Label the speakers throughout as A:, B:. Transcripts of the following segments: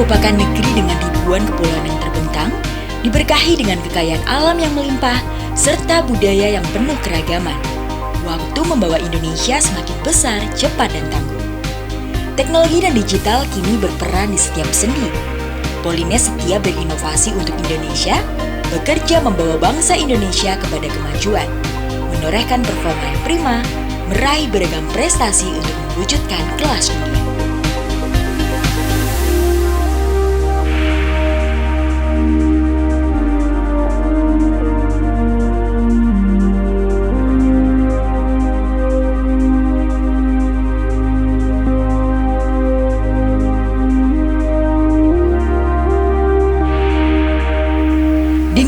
A: merupakan negeri dengan ribuan kepulauan yang terbentang, diberkahi dengan kekayaan alam yang melimpah, serta budaya yang penuh keragaman. Waktu membawa Indonesia semakin besar, cepat, dan tangguh. Teknologi dan digital kini berperan di setiap sendi. Polines setia berinovasi untuk Indonesia, bekerja membawa bangsa Indonesia kepada kemajuan, menorehkan performa yang prima, meraih beragam prestasi untuk mewujudkan kelas dunia.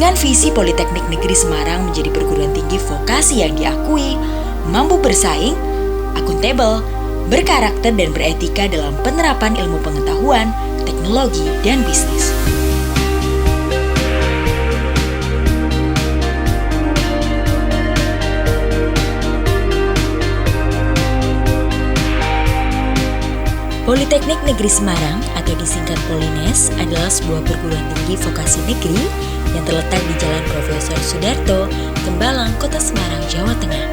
A: Dengan visi Politeknik Negeri Semarang menjadi perguruan tinggi vokasi yang diakui, mampu bersaing, akuntabel, berkarakter dan beretika dalam penerapan ilmu pengetahuan, teknologi, dan bisnis. Politeknik Negeri Semarang atau disingkat Polines adalah sebuah perguruan tinggi vokasi negeri yang terletak di Jalan Profesor Sudarto, Tembalang, Kota Semarang, Jawa Tengah.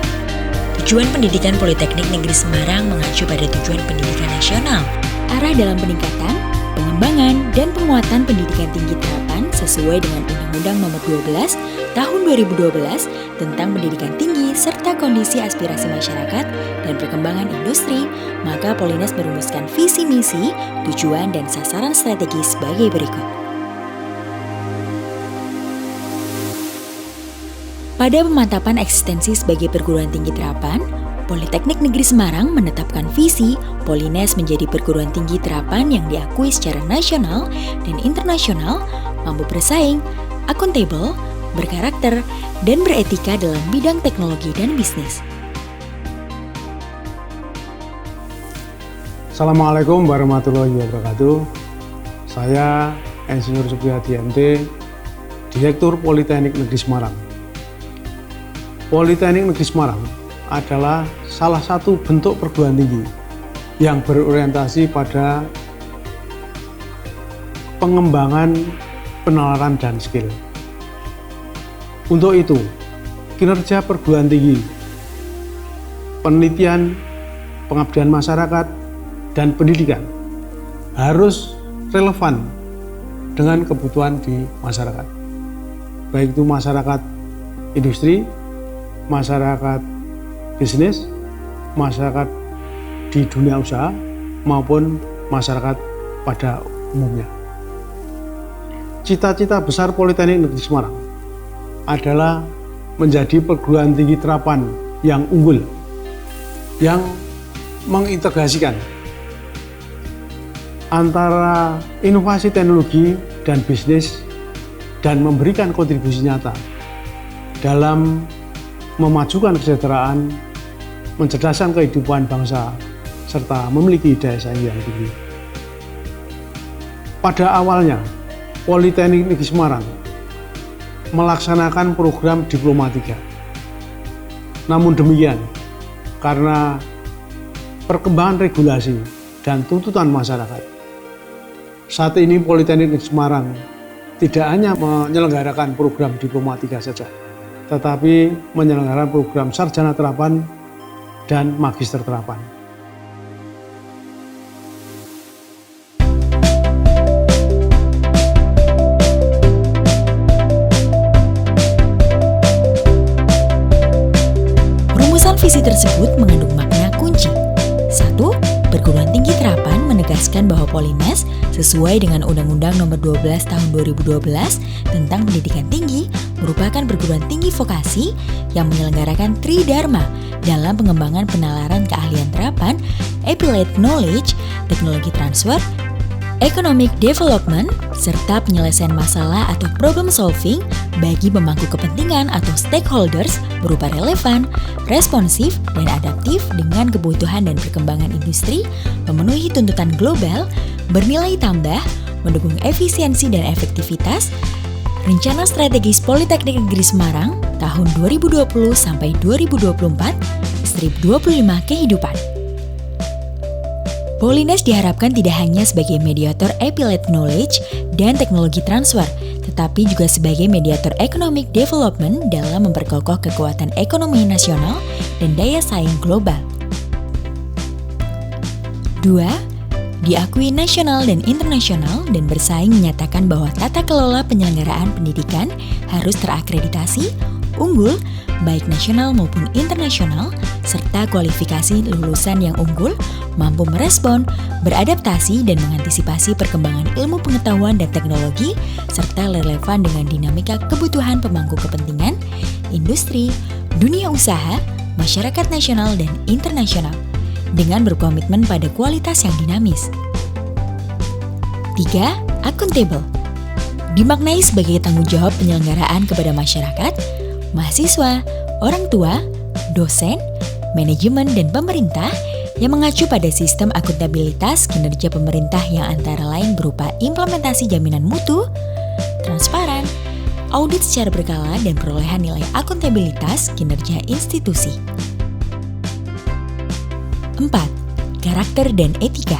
A: Tujuan pendidikan Politeknik Negeri Semarang mengacu pada tujuan pendidikan nasional, arah dalam peningkatan, pengembangan, dan penguatan pendidikan tinggi terapan sesuai dengan Undang-Undang Nomor 12 Tahun 2012 tentang pendidikan tinggi serta kondisi aspirasi masyarakat dan perkembangan industri, maka Polines merumuskan visi misi, tujuan, dan sasaran strategis sebagai berikut. Pada pemantapan eksistensi sebagai perguruan tinggi terapan, Politeknik Negeri Semarang menetapkan visi Polines menjadi perguruan tinggi terapan yang diakui secara nasional dan internasional, mampu bersaing, akuntabel, berkarakter, dan beretika dalam bidang teknologi dan bisnis.
B: Assalamualaikum warahmatullahi wabarakatuh. Saya Insinyur Supriyadi MT, Direktur Politeknik Negeri Semarang. Politeknik Negeri Semarang adalah salah satu bentuk perguruan tinggi yang berorientasi pada pengembangan penalaran dan skill. Untuk itu, kinerja perguruan tinggi, penelitian, pengabdian masyarakat, dan pendidikan harus relevan dengan kebutuhan di masyarakat, baik itu masyarakat industri, masyarakat bisnis, masyarakat di dunia usaha, maupun masyarakat pada umumnya. Cita-cita besar Politeknik Negeri Semarang adalah menjadi perguruan tinggi terapan yang unggul, yang mengintegrasikan antara inovasi teknologi dan bisnis dan memberikan kontribusi nyata dalam memajukan kesejahteraan, mencerdaskan kehidupan bangsa, serta memiliki daya saing yang tinggi. Pada awalnya, Politeknik Negeri Semarang melaksanakan program Diploma 3. Namun demikian, karena perkembangan regulasi dan tuntutan masyarakat, saat ini Politeknik Negeri Semarang tidak hanya menyelenggarakan program Diploma 3 saja, tetapi menyelenggarakan program Sarjana Terapan dan Magister Terapan.
A: Rumusan visi tersebut mengandung makna kunci. 1. Perguruan tinggi terapan menegaskan bahwa Polines sesuai dengan Undang-Undang Nomor 12 Tahun 2012 tentang pendidikan tinggi merupakan perguruan tinggi vokasi yang menyelenggarakan Tridharma dalam pengembangan penalaran keahlian terapan, applied knowledge, teknologi transfer, economic development, serta penyelesaian masalah atau problem solving bagi pemangku kepentingan atau stakeholders berupa relevan, responsif, dan adaptif dengan kebutuhan dan perkembangan industri, memenuhi tuntutan global, bernilai tambah, mendukung efisiensi dan efektivitas. Rencana Strategis Politeknik Negeri Semarang tahun 2020 sampai 2024, strip 25 kehidupan. Polines diharapkan tidak hanya sebagai mediator applied knowledge dan teknologi transfer, tetapi juga sebagai mediator economic development dalam memperkokoh kekuatan ekonomi nasional dan daya saing global. 2. Diakui nasional dan internasional dan bersaing menyatakan bahwa tata kelola penyelenggaraan pendidikan harus terakreditasi, unggul, baik nasional maupun internasional, serta kualifikasi lulusan yang unggul, mampu merespon, beradaptasi dan mengantisipasi perkembangan ilmu pengetahuan dan teknologi, serta relevan dengan dinamika kebutuhan pemangku kepentingan, industri, dunia usaha, masyarakat nasional dan internasional, dengan berkomitmen pada kualitas yang dinamis. 3. Accountable. Dimaknai sebagai tanggung jawab penyelenggaraan kepada masyarakat, mahasiswa, orang tua, dosen, manajemen, dan pemerintah yang mengacu pada sistem akuntabilitas kinerja pemerintah yang antara lain berupa implementasi jaminan mutu, transparan, audit secara berkala, dan perolehan nilai akuntabilitas kinerja institusi. 4. Karakter dan etika.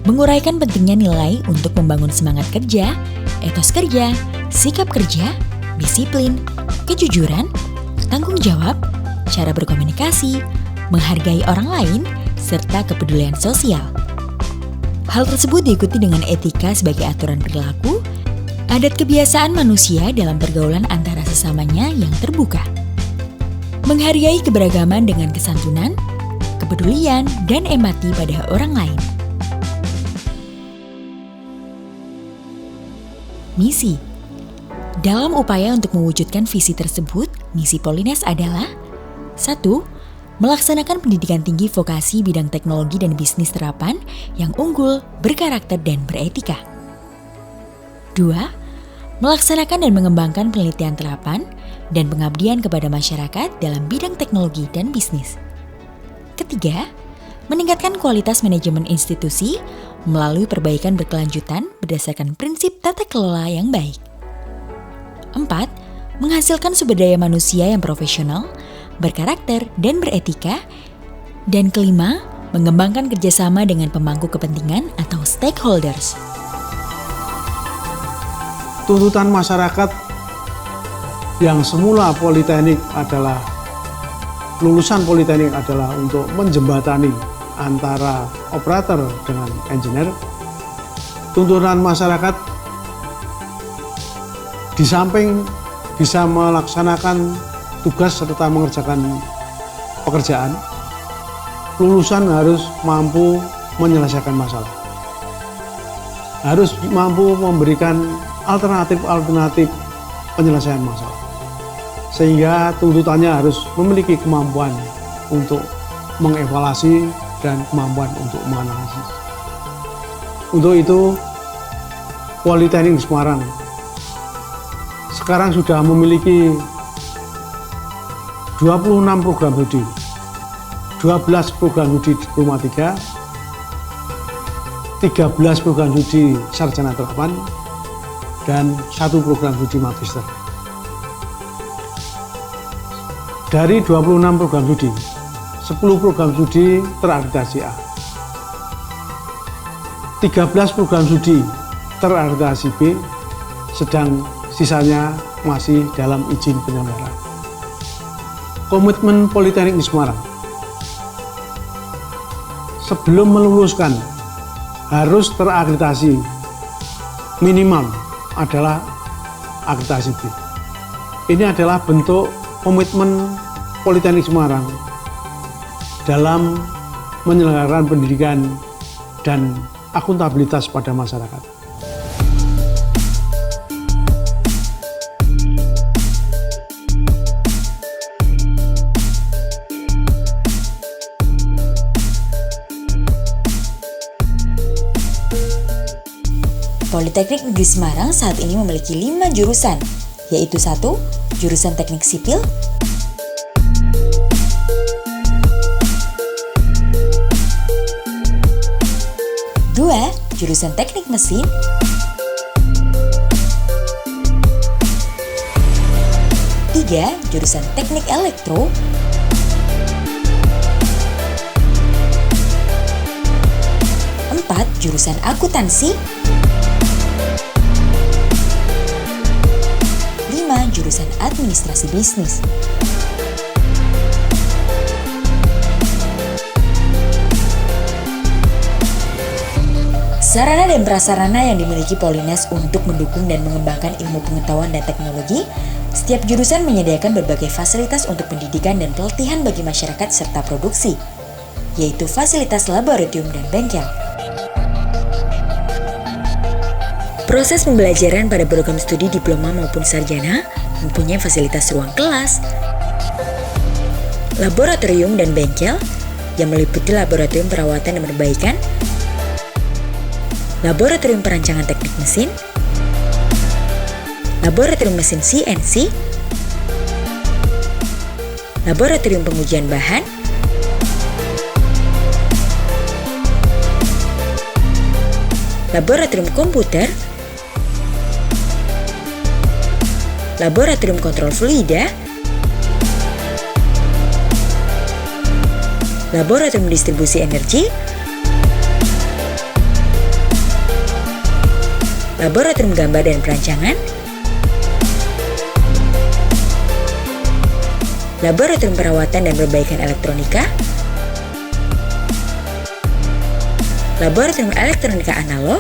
A: Menguraikan pentingnya nilai untuk membangun semangat kerja, etos kerja, sikap kerja, disiplin, kejujuran, tanggung jawab, cara berkomunikasi, menghargai orang lain, serta kepedulian sosial. Hal tersebut diikuti dengan etika sebagai aturan perilaku, adat kebiasaan manusia dalam pergaulan antara sesamanya yang terbuka. Menghargai keberagaman dengan kesantunan, kepedulian, dan empati pada orang lain. Misi. Dalam upaya untuk mewujudkan visi tersebut, misi Polines adalah 1. Melaksanakan pendidikan tinggi vokasi bidang teknologi dan bisnis terapan yang unggul, berkarakter, dan beretika. 2. Melaksanakan dan mengembangkan penelitian terapan dan pengabdian kepada masyarakat dalam bidang teknologi dan bisnis. 3. Meningkatkan kualitas manajemen institusi melalui perbaikan berkelanjutan berdasarkan prinsip tata kelola yang baik. 4. Menghasilkan sumber daya manusia yang profesional, berkarakter, dan beretika. Dan 5. Mengembangkan kerjasama dengan pemangku kepentingan atau stakeholders.
B: Tuntutan masyarakat yang semula politeknik adalah lulusan politeknik adalah untuk menjembatani antara operator dengan engineer. Tuntutan masyarakat di samping bisa melaksanakan tugas serta mengerjakan pekerjaan, lulusan harus mampu menyelesaikan masalah. Harus mampu memberikan alternatif penyelesaian masalah. Sehingga tuntutannya harus memiliki kemampuan untuk mengevaluasi dan kemampuan untuk menganalisis. Untuk itu, Politeknik Semarang sekarang sudah memiliki 26 program studi, 12 program studi diploma 3, 13 program studi sarjana terapan, dan 1 program studi magister. Dari 26 program studi, 10 program studi terakreditasi A, 13 program studi terakreditasi B, sedang sisanya masih dalam izin penyelenggara. Komitmen Politeknik Semarang sebelum meluluskan harus terakreditasi minimal adalah akreditasi B. Ini adalah bentuk komitmen Politeknik Semarang dalam menyelenggarakan pendidikan dan akuntabilitas pada masyarakat.
A: Politeknik Negeri Semarang saat ini memiliki 5 jurusan, yaitu 1. Jurusan Teknik Sipil, 2. Jurusan Teknik Mesin, 3. Jurusan Teknik Elektro, 4. jurusan akuntansi. 5. Jurusan administrasi bisnis. Sarana dan prasarana yang dimiliki Polines untuk mendukung dan mengembangkan ilmu pengetahuan dan teknologi, setiap jurusan menyediakan berbagai fasilitas untuk pendidikan dan pelatihan bagi masyarakat serta produksi, yaitu fasilitas laboratorium dan bengkel. Proses pembelajaran pada program studi diploma maupun sarjana mempunyai fasilitas ruang kelas, laboratorium dan bengkel yang meliputi laboratorium perawatan dan perbaikan, laboratorium perancangan teknik mesin, laboratorium mesin CNC, laboratorium pengujian bahan, laboratorium komputer, laboratorium kontrol fluida, laboratorium distribusi energi, laboratorium gambar dan perancangan, laboratorium perawatan dan perbaikan elektronika, laboratorium elektronika analog,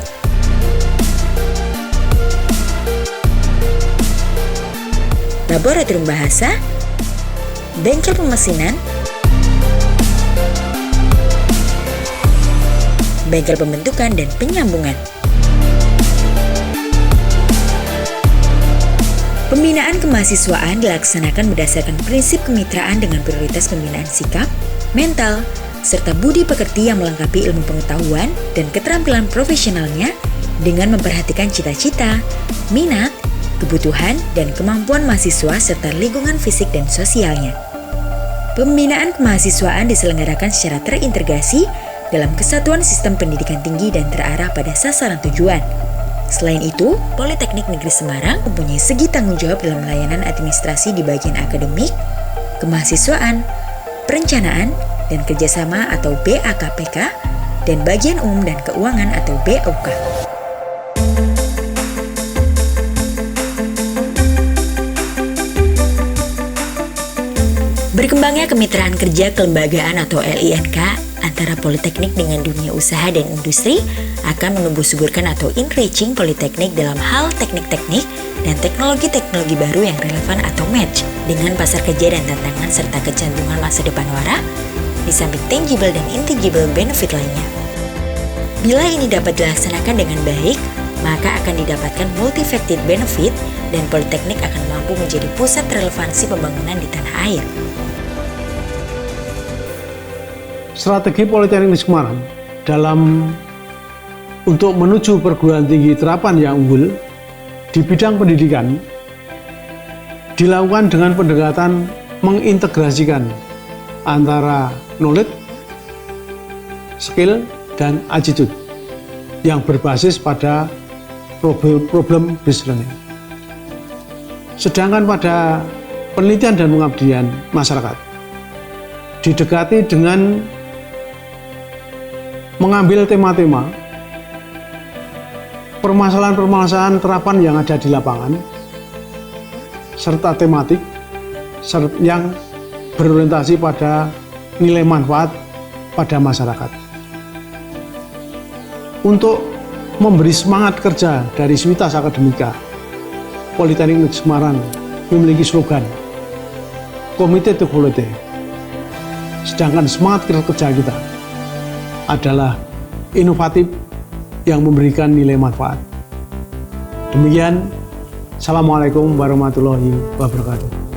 A: laboratorium bahasa, bengkel pemesinan, bengkel pembentukan dan penyambungan. Pembinaan kemahasiswaan dilaksanakan berdasarkan prinsip kemitraan dengan prioritas pembinaan sikap, mental, serta budi pekerti yang melengkapi ilmu pengetahuan dan keterampilan profesionalnya dengan memperhatikan cita-cita, minat, kebutuhan, dan kemampuan mahasiswa serta lingkungan fisik dan sosialnya. Pembinaan kemahasiswaan diselenggarakan secara terintegrasi dalam kesatuan sistem pendidikan tinggi dan terarah pada sasaran tujuan. Selain itu, Politeknik Negeri Semarang mempunyai segi tanggung jawab dalam layanan administrasi di bagian akademik, kemahasiswaan, perencanaan, dan kerjasama atau BAKPK, dan bagian umum dan keuangan atau BAUK. Berkembangnya kemitraan kerja kelembagaan atau LINK antara Politeknik dengan dunia usaha dan industri akan menumbuh suburkan atau enriching Politeknik dalam hal teknik-teknik dan teknologi-teknologi baru yang relevan atau match dengan pasar kerja dan tantangan serta kecenderungan masa depan wara, di samping tangible dan intangible benefit lainnya. Bila ini dapat dilaksanakan dengan baik, maka akan didapatkan multifaceted benefit dan Politeknik akan mampu menjadi pusat relevansi pembangunan di tanah air.
B: Strategi Politeknik Semarang dalam untuk menuju perguruan tinggi terapan yang unggul di bidang pendidikan dilakukan dengan pendekatan mengintegrasikan antara knowledge, skill, dan attitude yang berbasis pada problem based learning. Sedangkan pada penelitian dan pengabdian masyarakat didekati dengan mengambil tema-tema permasalahan-permasalahan terapan yang ada di lapangan serta tematik yang berorientasi pada nilai manfaat pada masyarakat. Untuk memberi semangat kerja dari Civitas Akademika, Politeknik Negeri Semarang memiliki slogan Committed to Quality. Sedangkan semangat kerja kita adalah inovatif yang memberikan nilai manfaat. Demikian, Assalamualaikum warahmatullahi wabarakatuh.